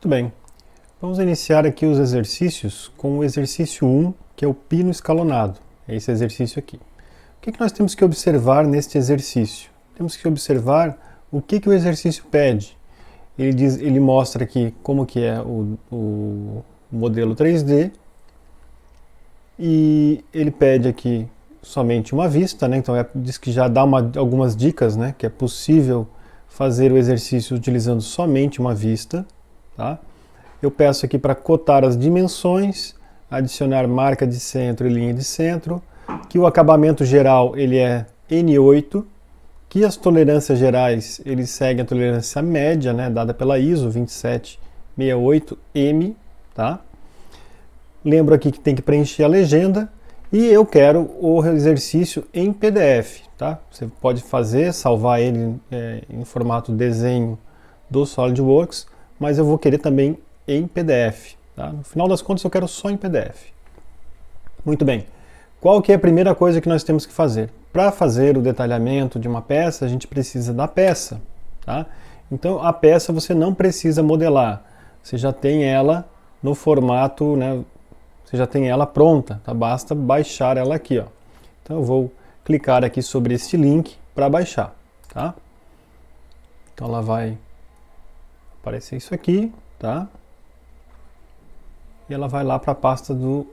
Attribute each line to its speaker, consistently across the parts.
Speaker 1: Muito bem. Vamos iniciar aqui os exercícios com o exercício 1, que é o pino escalonado. É esse exercício aqui. O que nós temos que observar neste exercício? Temos que observar o que o exercício pede. Ele mostra aqui como que é o modelo 3D e ele pede aqui somente uma vista, né? Então diz que já dá algumas dicas, né? Que é possível fazer o exercício utilizando somente uma vista, tá? Eu peço aqui para cotar as dimensões, adicionar marca de centro e linha de centro, que o acabamento geral ele é N8, que as tolerâncias gerais eles seguem a tolerância média, né, dada pela ISO 2768M, tá? Lembro aqui que tem que preencher a legenda e eu quero o exercício em PDF, tá? Você pode fazer, salvar ele em formato desenho do SolidWorks, mas eu vou querer também em PDF, tá? No final das contas eu quero só em PDF. Muito bem. Qual que é a primeira coisa que nós temos que fazer? Para fazer o detalhamento de uma peça, a gente precisa da peça, tá? Então a peça você não precisa modelar, você já tem ela no formato, né? Você já tem ela pronta, tá? Basta baixar ela aqui, ó. Então eu vou clicar aqui sobre este link para baixar, tá? Então ela vai aparecer isso aqui, tá? E ela vai lá para a pasta do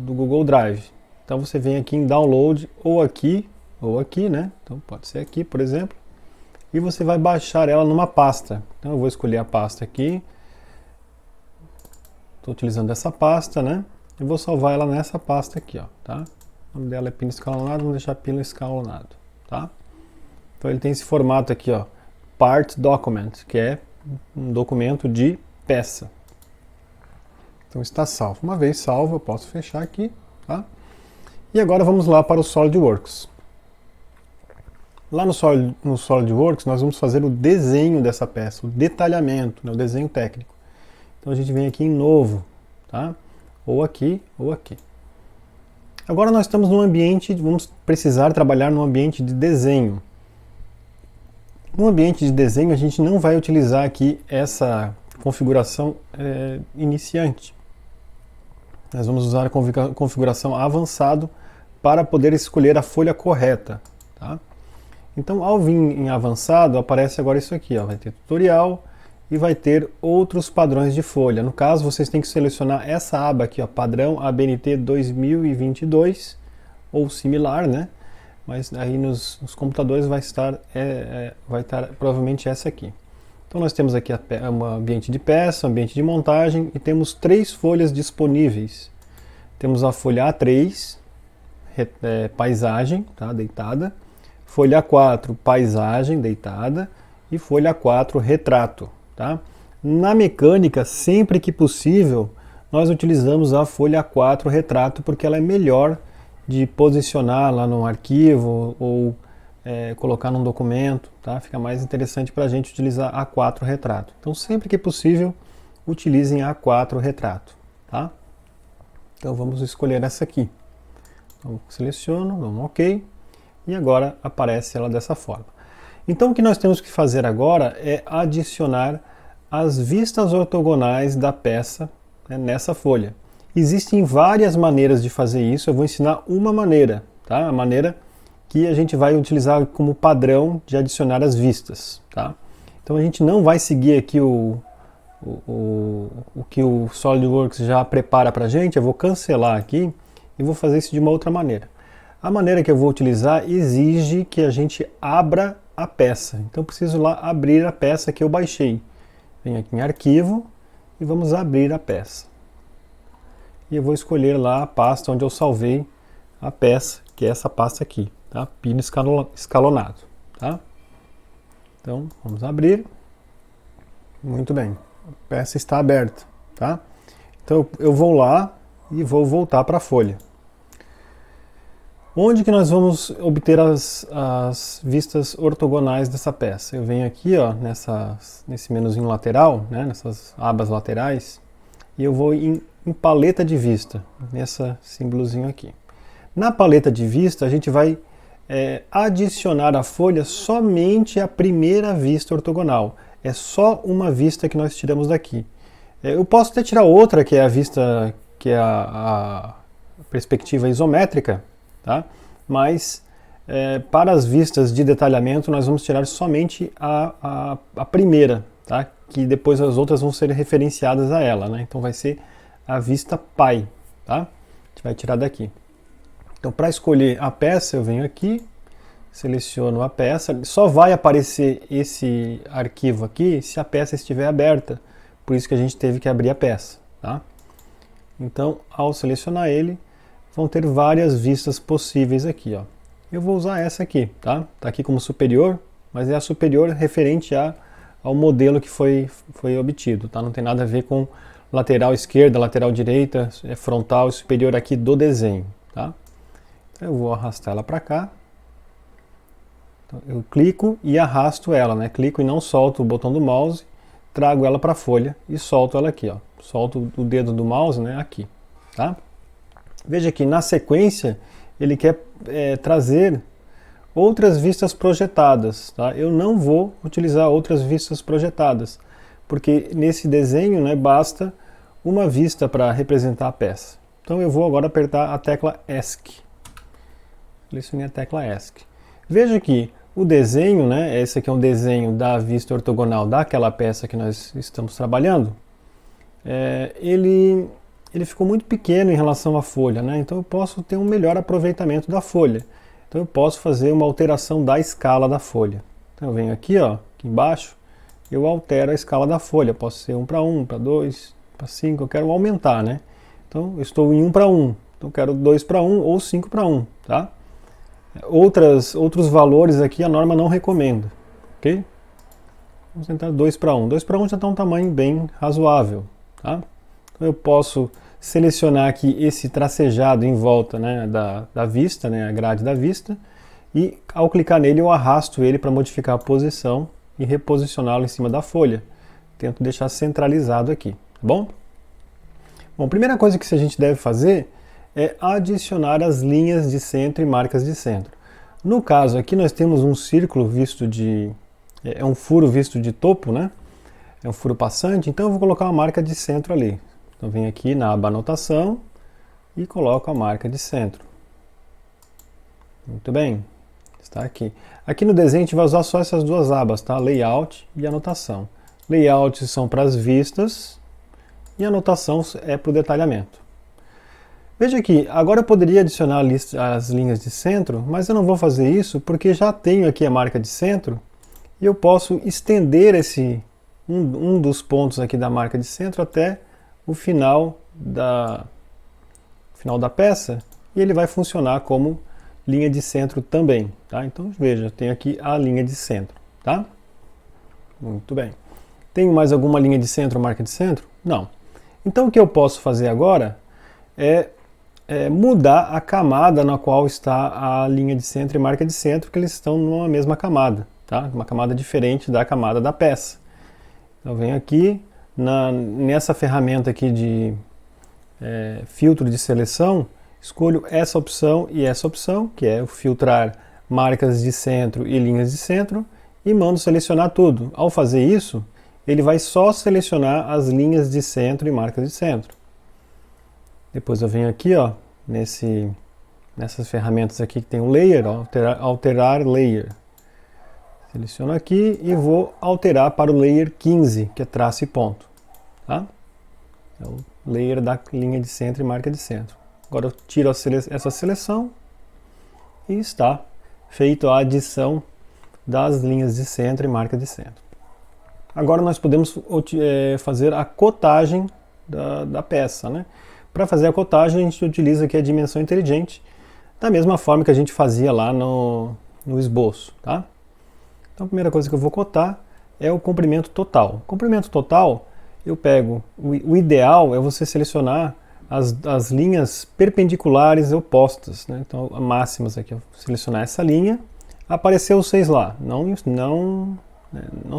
Speaker 1: Google Drive. Então você vem aqui em Download, ou aqui, né? Então pode ser aqui, por exemplo. E você vai baixar ela numa pasta. Então eu vou escolher a pasta aqui. Estou utilizando essa pasta, né? Eu vou salvar ela nessa pasta aqui, ó, tá? O nome dela é pino escalonado, vamos deixar pino escalonado, tá? Então ele tem esse formato aqui, ó, Part Document, que é um documento de peça. Então está salvo. Uma vez salvo, eu posso fechar aqui, tá? E agora vamos lá para o SolidWorks. Lá no SolidWorks nós vamos fazer o desenho dessa peça, o detalhamento, né, o desenho técnico. Então a gente vem aqui em novo, tá? Ou aqui, ou aqui. Agora nós estamos num ambiente, vamos precisar trabalhar num ambiente de desenho. No ambiente de desenho a gente não vai utilizar aqui essa configuração iniciante. Nós vamos usar a configuração avançado para poder escolher a folha correta, tá? Então, ao vir em avançado, aparece agora isso aqui, ó, vai ter tutorial e vai ter outros padrões de folha. No caso, vocês têm que selecionar essa aba aqui, ó, padrão ABNT 2022 ou similar, né? Mas aí nos computadores vai estar provavelmente essa aqui. Então nós temos aqui um ambiente de peça, um ambiente de montagem e temos 3 folhas disponíveis. Temos a folha A3, paisagem, tá, deitada, folha A4, paisagem, deitada, e folha A4, retrato. Tá? Na mecânica, sempre que possível, nós utilizamos a folha A4, retrato, porque ela é melhor de posicionar lá no arquivo ou colocar num documento, tá? Fica mais interessante para a gente utilizar A4 retrato. Então, sempre que possível, utilizem A4 retrato, tá? Então, vamos escolher essa aqui. Então, seleciono, dou um OK, e agora aparece ela dessa forma. Então, o que nós temos que fazer agora é adicionar as vistas ortogonais da peça, né, nessa folha. Existem várias maneiras de fazer isso, eu vou ensinar uma maneira, tá? A maneira que a gente vai utilizar como padrão de adicionar as vistas, tá? Então a gente não vai seguir aqui o que o SolidWorks já prepara para a gente, eu vou cancelar aqui e vou fazer isso de uma outra maneira. A maneira que eu vou utilizar exige que a gente abra a peça, então preciso lá abrir a peça que eu baixei. Venho aqui em arquivo e vamos abrir a peça. E eu vou escolher lá a pasta onde eu salvei a peça, que é essa pasta aqui, tá? Pino escalonado, tá? Então, vamos abrir. Muito bem, a peça está aberta, tá? Então, eu vou lá e vou voltar para a folha. Onde que nós vamos obter as vistas ortogonais dessa peça? Eu venho aqui, ó, nesse menuzinho lateral, né, nessas abas laterais, e eu vou em paleta de vista, nesse símbolozinho aqui. Na paleta de vista, a gente vai adicionar à folha somente a primeira vista ortogonal. É só uma vista que nós tiramos daqui. Eu posso até tirar outra, que é a vista, que é a perspectiva isométrica, tá? Mas para as vistas de detalhamento nós vamos tirar somente a primeira, tá? Que depois as outras vão ser referenciadas a ela, né? Então vai ser a vista pai, tá? A gente vai tirar daqui. Então para escolher a peça eu venho aqui, seleciono a peça, só vai aparecer esse arquivo aqui se a peça estiver aberta, por isso que a gente teve que abrir a peça, tá? Então ao selecionar ele, vão ter várias vistas possíveis aqui, ó. Eu vou usar essa aqui, tá? Tá aqui como superior, mas é a superior referente ao modelo que foi obtido, tá? Não tem nada a ver com lateral esquerda, lateral direita, frontal e superior aqui do desenho, tá? Então, eu vou arrastar ela para cá. Então, eu clico e arrasto ela, né? Clico e não solto o botão do mouse, trago ela para a folha e solto ela aqui, ó. Solto o dedo do mouse, né? Aqui, tá? Veja que na sequência ele quer trazer outras vistas projetadas, tá? Eu não vou utilizar outras vistas projetadas, porque nesse desenho, né, basta uma vista para representar a peça. Então eu vou agora apertar a tecla ESC. Selecionei a tecla ESC. Veja que o desenho, né, esse aqui é um desenho da vista ortogonal daquela peça que nós estamos trabalhando, ele ficou muito pequeno em relação à folha, né? Então eu posso ter um melhor aproveitamento da folha. Então eu posso fazer uma alteração da escala da folha. Então eu venho aqui, ó, aqui embaixo, eu altero a escala da folha. Posso ser 1 para 1, para 2, para 5, eu quero aumentar, né? Então eu estou em 1 para 1, então eu quero 2 para 1 ou 5 para 1, tá? Outros valores aqui a norma não recomenda, ok? Vamos tentar 2 para 1. 2 para 1 já está um tamanho bem razoável, tá? Então eu posso selecionar aqui esse tracejado em volta, né, da vista, né, a grade da vista, e ao clicar nele eu arrasto ele para modificar a posição e reposicioná-lo em cima da folha. Tento deixar centralizado aqui, tá bom? Bom, a primeira coisa que a gente deve fazer é adicionar as linhas de centro e marcas de centro. No caso aqui nós temos um círculo visto de... é um furo visto de topo, né? É um furo passante, então eu vou colocar uma marca de centro ali. Então venho aqui na aba anotação e coloco a marca de centro. Muito bem, está aqui. Aqui no desenho a gente vai usar só essas duas abas, tá? Layout e anotação. Layout são para as vistas e anotação é para o detalhamento. Veja aqui, agora eu poderia adicionar as linhas de centro, mas eu não vou fazer isso porque já tenho aqui a marca de centro e eu posso estender um dos pontos aqui da marca de centro até o final da peça e ele vai funcionar como linha de centro também, tá? Então veja, eu tenho aqui a linha de centro, tá? Muito bem. Tenho mais alguma linha de centro ou marca de centro? Não. Então o que eu posso fazer agora é mudar a camada na qual está a linha de centro e marca de centro, que eles estão numa mesma camada, tá? Uma camada diferente da camada da peça. Então eu venho aqui nessa ferramenta aqui de filtro de seleção, escolho essa opção e essa opção, que é o filtrar marcas de centro e linhas de centro, e mando selecionar tudo. Ao fazer isso, ele vai só selecionar as linhas de centro e marcas de centro. Depois eu venho aqui, ó, nessas ferramentas aqui que tem o layer, ó, alterar layer. Seleciono aqui e vou alterar para o layer 15, que é traço e ponto. Tá? É o layer da linha de centro e marca de centro. Agora eu tiro essa seleção e está feita a adição das linhas de centro e marca de centro. Agora nós podemos fazer a cotagem da peça, né? Para fazer a cotagem a gente utiliza aqui a dimensão inteligente, da mesma forma que a gente fazia lá no esboço, tá? Então a primeira coisa que eu vou cotar é o comprimento total. Comprimento total, eu pego, o ideal é você selecionar as linhas perpendiculares opostas, né? Então máximas aqui, eu vou selecionar essa linha, apareceu 6 lá, não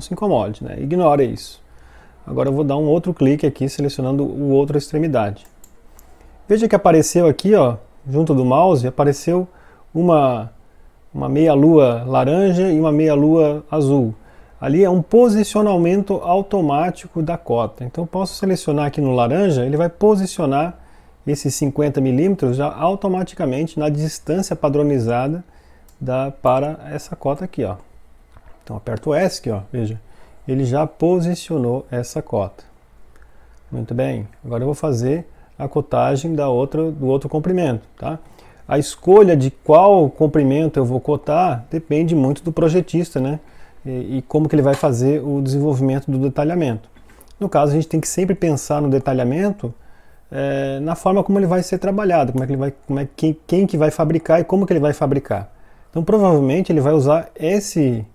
Speaker 1: se incomode, né? Ignore isso. Agora eu vou dar um outro clique aqui selecionando o outra extremidade. Veja que apareceu aqui, ó, junto do mouse, apareceu uma meia-lua laranja e uma meia-lua azul. Ali é um posicionamento automático da cota. Então eu posso selecionar aqui no laranja, ele vai posicionar esses 50 milímetros já automaticamente na distância padronizada para essa cota aqui, ó. Então aperto o ESC, ó, veja, ele já posicionou essa cota. Muito bem, agora eu vou fazer a cotagem do outro comprimento, tá? A escolha de qual comprimento eu vou cotar depende muito do projetista, né? E como que ele vai fazer o desenvolvimento do detalhamento. No caso, a gente tem que sempre pensar no detalhamento na forma como ele vai ser trabalhado, quem que vai fabricar e como que ele vai fabricar. Então, provavelmente, ele vai usar esse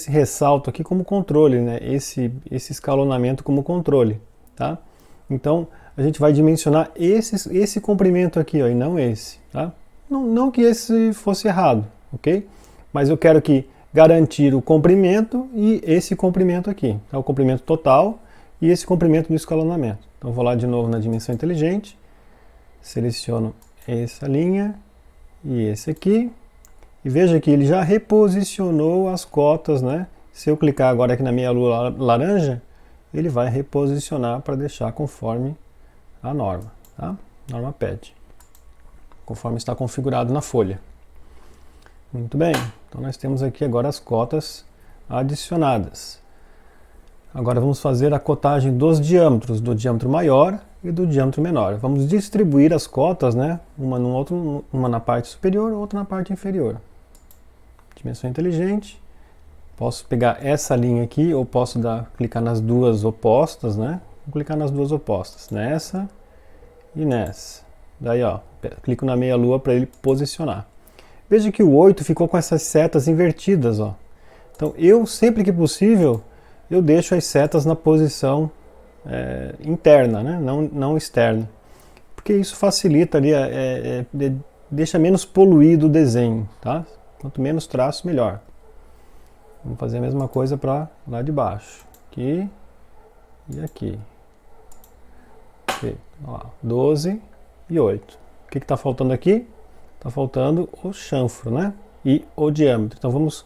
Speaker 1: ressalto aqui como controle, né? Esse escalonamento como controle, tá? Então, a gente vai dimensionar esse comprimento aqui, ó, e não esse, tá? Não que esse fosse errado, ok? Mas eu quero garantir o comprimento e esse comprimento aqui, tá? O comprimento total e esse comprimento do escalonamento. Então vou lá de novo na dimensão inteligente, seleciono essa linha e esse aqui, e veja que ele já reposicionou as cotas, né? Se eu clicar agora aqui na minha lua laranja, ele vai reposicionar para deixar conforme a norma, tá? A norma pede, conforme está configurado na folha. Muito bem, então nós temos aqui agora as cotas adicionadas. Agora vamos fazer a cotagem dos diâmetros, do diâmetro maior e do diâmetro menor. Vamos distribuir as cotas, né? Uma na parte superior, outra na parte inferior. Dimensão inteligente. Posso pegar essa linha aqui ou posso clicar nas duas opostas, né? Vou clicar nas duas opostas, nessa e nessa. Daí, ó, clico na meia lua para ele posicionar. Veja que o 8 ficou com essas setas invertidas, ó. Então, sempre que possível, eu deixo as setas na posição interna, né? Não externa. Porque isso facilita ali, deixa menos poluído o desenho, tá? Quanto menos traço, melhor. Vamos fazer a mesma coisa para lá de baixo. Aqui e aqui. Ok, ó lá, 12 e 8. O que está faltando aqui? Está faltando o chanfro, né? E o diâmetro. Então vamos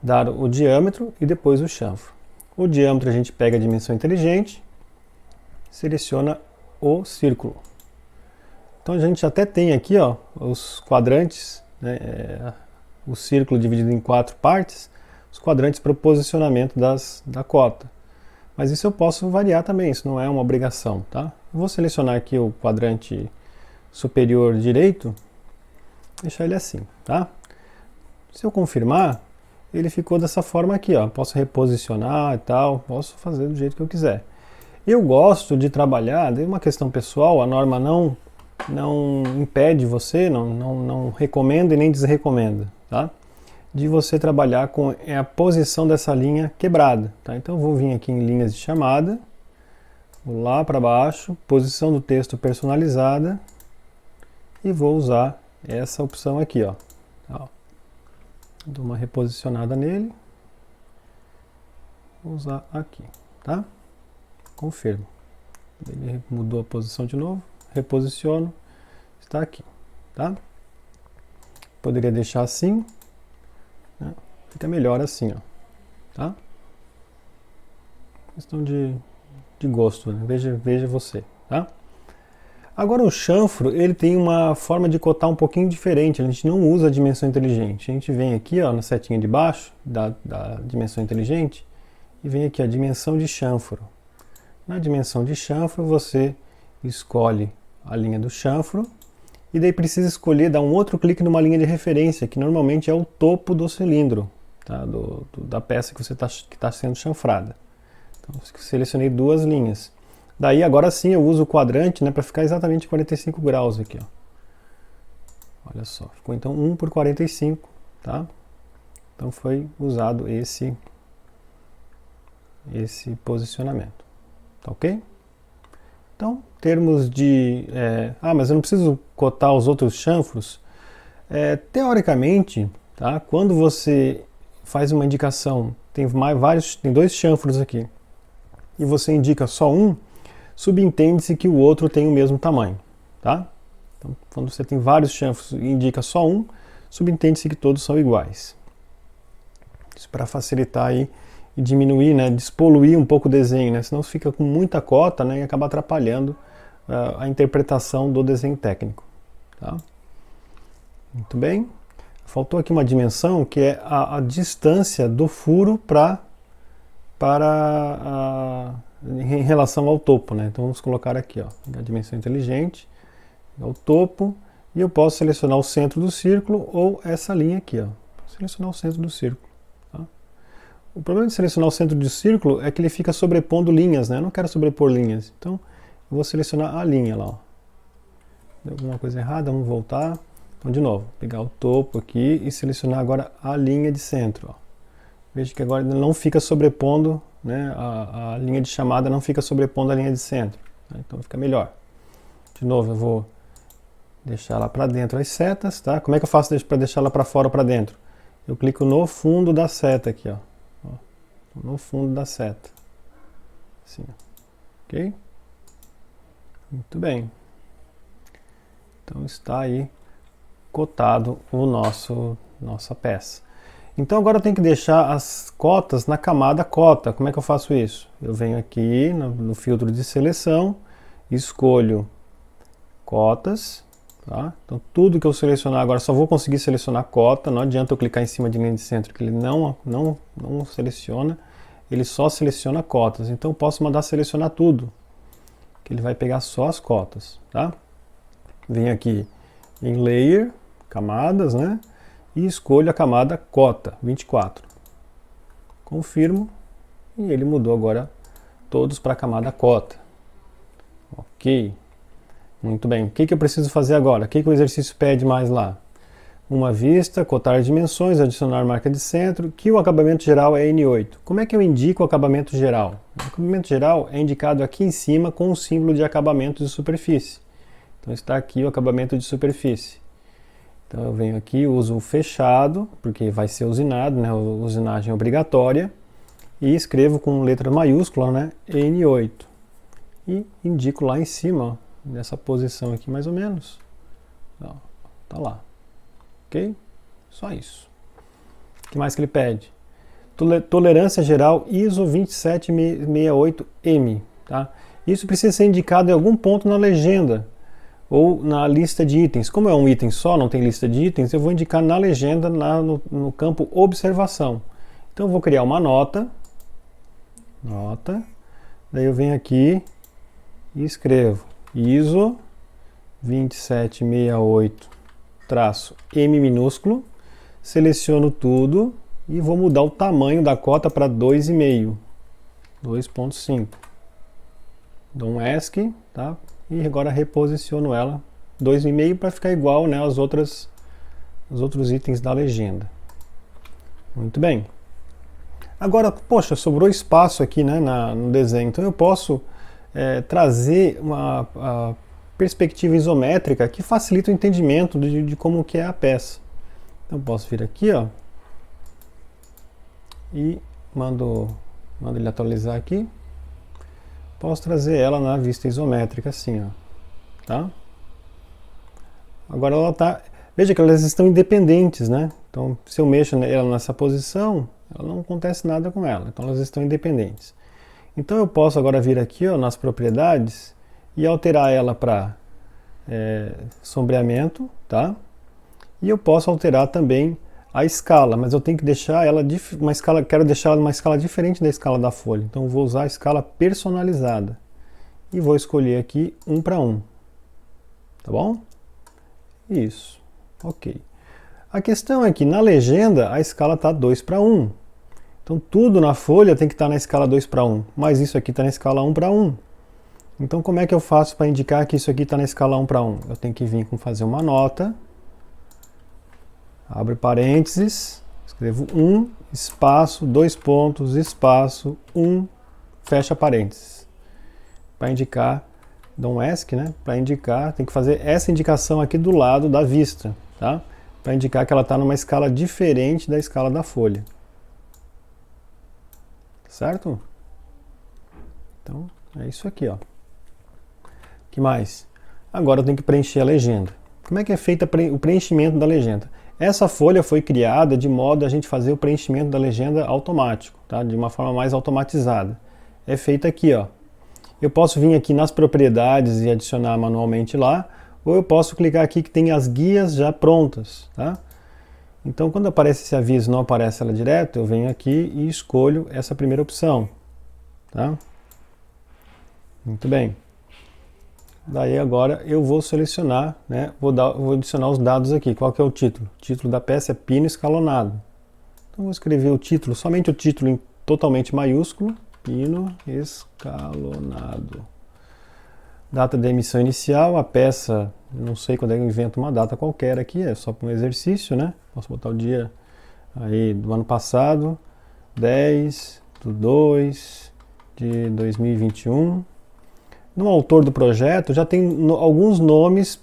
Speaker 1: dar o diâmetro e depois o chanfro. O diâmetro a gente pega a dimensão inteligente, seleciona o círculo. Então a gente até tem aqui, ó, os quadrantes, né? O círculo dividido em 4 partes, os quadrantes para o posicionamento da cota. Mas isso eu posso variar também, isso não é uma obrigação, tá? Eu vou selecionar aqui o quadrante superior direito, deixar ele assim, tá? Se eu confirmar, ele ficou dessa forma aqui, ó. Posso reposicionar e tal, posso fazer do jeito que eu quiser. Eu gosto de trabalhar, de uma questão pessoal, a norma não impede você, não recomenda e nem desrecomenda, tá? De você trabalhar com a posição dessa linha quebrada, tá? Então eu vou vir aqui em linhas de chamada, vou lá para baixo, posição do texto personalizada e vou usar essa opção aqui, ó. Dou uma reposicionada nele, vou usar aqui, tá? Confirmo. Ele mudou a posição de novo, reposiciono, está aqui, tá? Poderia deixar assim, né? Fica melhor assim, ó, tá? Questão de gosto, né? Veja você, tá? Agora o chanfro, ele tem uma forma de cotar um pouquinho diferente, a gente não usa a dimensão inteligente. A gente vem aqui, ó, na setinha de baixo da dimensão inteligente e vem aqui a dimensão de chanfro. Na dimensão de chanfro você escolhe a linha do chanfro e daí precisa escolher, dar um outro clique numa linha de referência, que normalmente é o topo do cilindro, tá? Da peça que está sendo chanfrada. Então selecionei duas linhas. Daí agora sim eu uso o quadrante, né, para ficar exatamente 45 graus aqui, ó. Olha só, ficou então 1 por 45, tá? Então foi usado esse posicionamento, tá ok? Então, em termos de... mas eu não preciso cotar os outros chanfros. Teoricamente, tá, quando você faz uma indicação, tem dois chanfros aqui, e você indica só um, subentende-se que o outro tem o mesmo tamanho, tá? Então, quando você tem vários chanfros e indica só um, subentende-se que todos são iguais. Isso para facilitar aí e diminuir, né, despoluir um pouco o desenho, né, senão fica com muita cota, né, e acaba atrapalhando a interpretação do desenho técnico. Tá? Muito bem. Faltou aqui uma dimensão que é a distância do furo em relação ao topo, né? Então vamos colocar aqui, ó, a dimensão inteligente, o topo, e eu posso selecionar o centro do círculo ou essa linha aqui, ó. Selecionar o centro do círculo. Tá? O problema de selecionar o centro do círculo é que ele fica sobrepondo linhas, né? Eu não quero sobrepor linhas, então eu vou selecionar a linha lá, ó. Deu alguma coisa errada, vamos voltar. Então, de novo, pegar o topo aqui e selecionar agora a linha de centro, ó. Veja que agora não fica sobrepondo, né, a linha de chamada não fica sobrepondo a linha de centro, né, então fica melhor. De novo, eu vou deixar lá para dentro as setas, tá? Como é que eu faço para deixar lá para fora ou para dentro? Eu clico no fundo da seta aqui, ó. No fundo da seta. Assim, ó. Ok? Muito bem. Então está aí cotado o nossa peça. Então agora eu tenho que deixar as cotas na camada cota. Como é que eu faço isso? Eu venho aqui no filtro de seleção, escolho cotas, tá? Então tudo que eu selecionar agora, só vou conseguir selecionar cota, não adianta eu clicar em cima de linha de centro, que ele não seleciona, ele só seleciona cotas. Então eu posso mandar selecionar tudo, que ele vai pegar só as cotas, tá? Venho aqui em Layer, camadas, né? E escolho a camada cota, 24. Confirmo e ele mudou agora todos para a camada cota. Ok. Muito bem. O que eu preciso fazer agora? O que o exercício pede mais lá? Uma vista, cotar dimensões, adicionar marca de centro, que o acabamento geral é N8. Como é que eu indico o acabamento geral? O acabamento geral é indicado aqui em cima com o símbolo de acabamento de superfície. Então está aqui o acabamento de superfície. Então eu venho aqui, uso o fechado, porque vai ser usinado, né, usinagem obrigatória, e escrevo com letra maiúscula, né, N8. E indico lá em cima, ó, nessa posição aqui mais ou menos. Ó, tá lá. Ok? Só isso. O que mais que ele pede? Tolerância geral ISO 2768M. Tá? Isso precisa ser indicado em algum ponto na legenda ou na lista de itens. Como é um item só, não tem lista de itens, eu vou indicar na legenda, no campo observação. Então eu vou criar uma nota, daí eu venho aqui e escrevo ISO 2768-M minúsculo, seleciono tudo e vou mudar o tamanho da cota para 2,5, 2.5. Dou um ESC, tá? E agora reposiciono ela 2,5 para ficar igual, né, aos outros itens da legenda. Muito bem. Agora, poxa, sobrou espaço aqui, né, no desenho, então eu posso trazer uma perspectiva isométrica que facilita o entendimento de como que é a peça. Então eu posso vir aqui, ó, e mando ele atualizar aqui. Posso trazer ela na vista isométrica assim, ó, tá? Agora ela tá, veja que elas estão independentes, né? Então, se eu mexo ela nessa posição, ela não acontece nada com ela. Então, elas estão independentes. Então, eu posso agora vir aqui, ó, nas propriedades e alterar ela para sombreamento, tá? E eu posso alterar também a escala, mas eu tenho que deixar ela quero deixar ela numa escala diferente da escala da folha. Então eu vou usar a escala personalizada e vou escolher aqui 1:1. Tá bom? Isso. OK. A questão é que na legenda a escala está 2:1. Então tudo na folha tem que estar na escala 2:1, mas isso aqui está na escala 1:1. Então como é que eu faço para indicar que isso aqui está na escala 1:1? Eu tenho que vir com fazer uma nota. Abre parênteses, escrevo 1, espaço, 2 pontos, espaço, 1, fecha parênteses. Para indicar, dou um ESC, né? Para indicar, tem que fazer essa indicação aqui do lado da vista, tá? Para indicar que ela está numa escala diferente da escala da folha. Certo? Então, é isso aqui, ó. O que mais? Agora eu tenho que preencher a legenda. Como é que é feito o preenchimento da legenda? Essa folha foi criada de modo a gente fazer o preenchimento da legenda automático, tá? De uma forma mais automatizada. É feita aqui, ó. Eu posso vir aqui nas propriedades e adicionar manualmente lá, ou eu posso clicar aqui que tem as guias já prontas, tá? Então, quando aparece esse aviso, não aparece ela direto, eu venho aqui e escolho essa primeira opção, tá? Muito bem. Daí agora eu vou selecionar, né? Vou adicionar os dados aqui. Qual que é o título? O título da peça é pino escalonado. Então vou escrever o título, somente o título em totalmente maiúsculo, pino escalonado. Data de emissão inicial, a peça, não sei quando é que eu invento uma data qualquer aqui, é só para um exercício, né? Posso botar o dia aí do ano passado, 10/2 de 2021. No autor do projeto já tem alguns nomes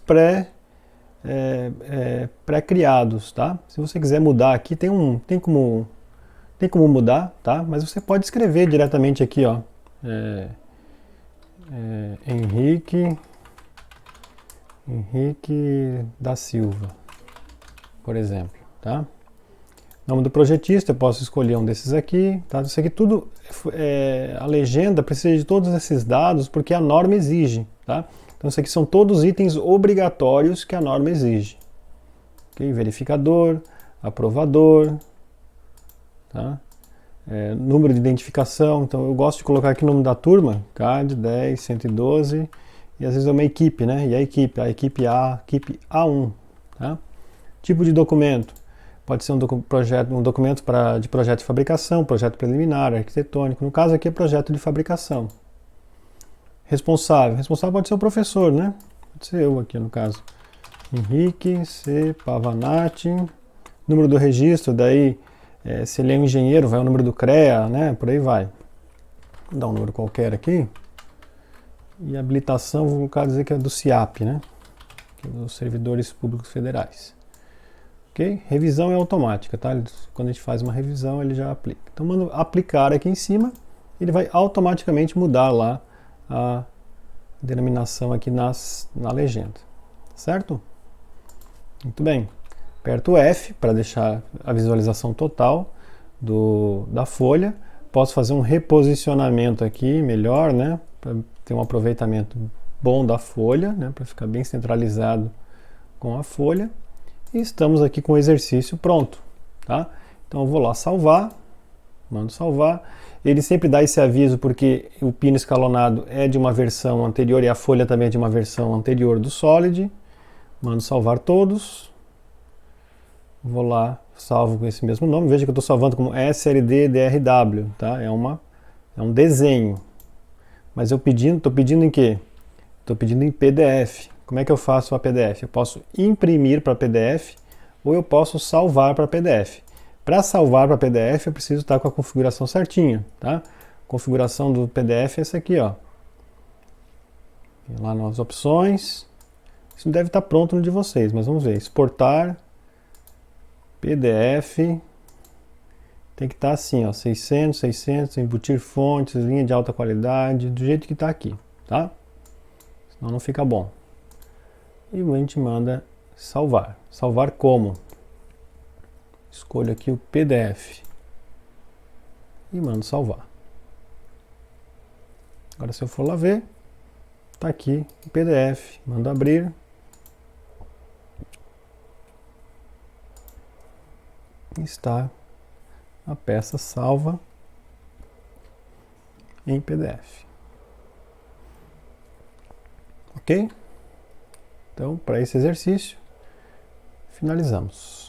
Speaker 1: pré-criados, tá? Se você quiser mudar aqui, tem como mudar, tá? Mas você pode escrever diretamente aqui, ó. Henrique da Silva, por exemplo, tá? Nome do projetista, eu posso escolher um desses aqui, tá? Isso aqui tudo, a legenda precisa de todos esses dados porque a norma exige, tá? Então isso aqui são todos itens obrigatórios que a norma exige. Ok? Verificador, aprovador, tá? Número de identificação, então eu gosto de colocar aqui o nome da turma, CAD 10, 112, e às vezes é uma equipe, né? E a equipe A, equipe A1, tá? Tipo de documento. Pode ser um documento de projeto de fabricação, projeto preliminar, arquitetônico. No caso aqui é projeto de fabricação. Responsável. Responsável pode ser o professor, né? Pode ser eu aqui no caso. Henrique C. Pavanati. Número do registro, daí se ele é um engenheiro, vai o número do CREA, né? Por aí vai. Vou dar um número qualquer aqui. E habilitação, vou dizer que é do CIAP, né? Que é dos Servidores Públicos Federais. Okay? Revisão é automática, tá? Quando a gente faz uma revisão, ele já aplica. Então, mando aplicar aqui em cima, ele vai automaticamente mudar lá a denominação aqui na legenda, certo? Muito bem. Aperto o F para deixar a visualização total da folha. Posso fazer um reposicionamento aqui melhor, né? Para ter um aproveitamento bom da folha, né? Para ficar bem centralizado com a folha. E estamos aqui com o exercício pronto, tá? Então eu vou lá salvar, mando salvar. Ele sempre dá esse aviso porque o pino escalonado é de uma versão anterior e a folha também é de uma versão anterior do Solid. Mando salvar todos. Vou lá, salvo com esse mesmo nome. Veja que eu estou salvando como SLD-DRW, tá? É um desenho. Mas estou pedindo em quê? Estou pedindo em PDF. Como é que eu faço a PDF? Eu posso imprimir para PDF ou eu posso salvar para PDF. Para salvar para PDF eu preciso estar com a configuração certinha, tá? A configuração do PDF é essa aqui, ó. Lá nas opções. Isso deve estar pronto no de vocês, mas vamos ver. Exportar PDF. Tem que estar assim, ó, 600, embutir fontes, linha de alta qualidade, do jeito que está aqui, tá? Senão não fica bom. E a gente manda salvar. Salvar como? Escolho aqui o PDF. E mando salvar. Agora se eu for lá ver, está aqui o PDF. Mando abrir. Está a peça salva em PDF. Ok? Então, para esse exercício, finalizamos.